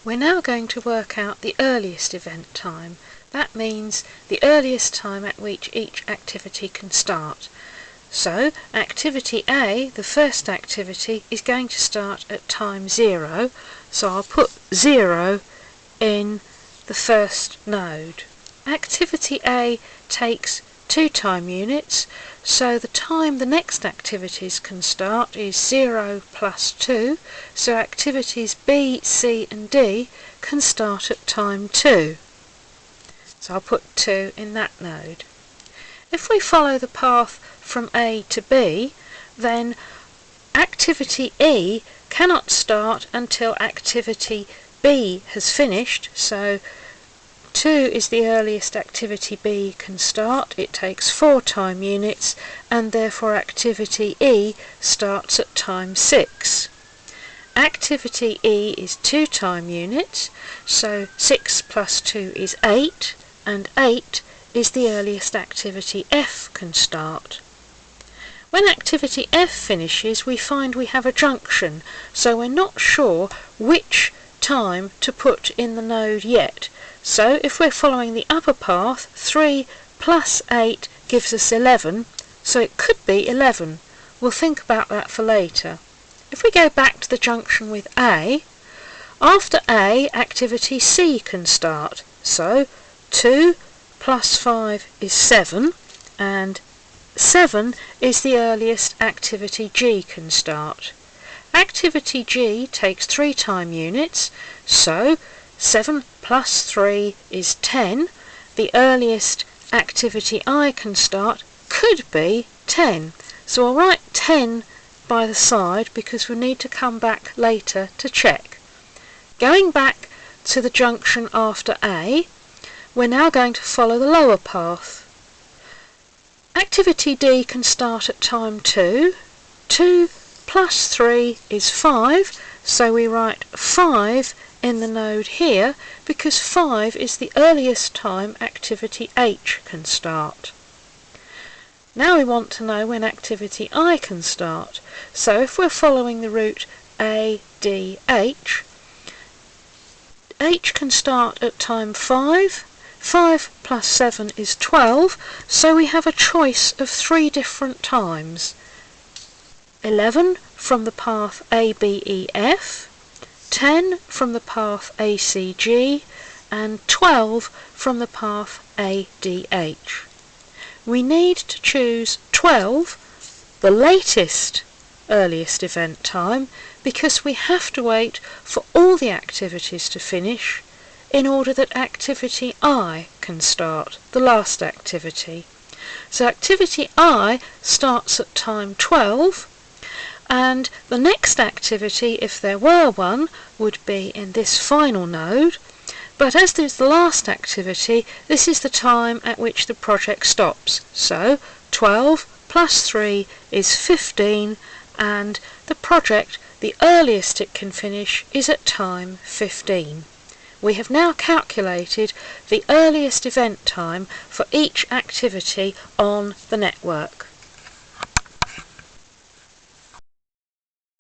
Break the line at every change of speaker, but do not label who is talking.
We're now going to work out the earliest event time. That means the earliest time at which each activity can start. So activity A, the first activity, is going to start at time 0, so I'll put 0 in the first node. Activity A takes 2 time units, so the time the next activities can start is 0 plus 2, so activities B, C and D can start at time 2. So I'll put 2 in that node. If we follow the path from A to B, then activity E cannot start until activity B has finished, so 2 is the earliest activity B can start. It takes 4 time units, and therefore activity E starts at time 6. Activity E is 2 time units, so 6 plus 2 is 8, and 8 is the earliest activity F can start. When activity F finishes, we find we have a junction, so we're not sure which time to put in the node yet. So if we're following the upper path, 3 plus 8 gives us 11, so it could be 11. We'll think about that for later. If we go back to the junction with A, after A, activity C can start. So 2 plus 5 is 7, and 7 is the earliest activity G can start. Activity G takes 3 time units, so 7 plus 3 is 10. The earliest activity I can start could be 10. So I'll write 10 by the side because we need to come back later to check. Going back to the junction after A, we're now going to follow the lower path. Activity D can start at time 2. 2 plus 3 is 5, so we write 5 in the node here because 5 is the earliest time activity H can start. Now we want to know when activity I can start. So if we're following the route A, D, H, H can start at time 5. 5 plus 7 is 12, so we have a choice of 3 different times. 11 from the path ABEF, 10 from the path ACG, and 12 from the path ADH. We need to choose 12, the latest earliest event time, because we have to wait for all the activities to finish in order that activity I can start, the last activity. So activity I starts at time 12, and the next activity, if there were one, would be in this final node, but as there's the last activity, this is the time at which the project stops. So 12 plus 3 is 15, and the project, the earliest it can finish, is at time 15. We have now calculated the earliest event time for each activity on the network.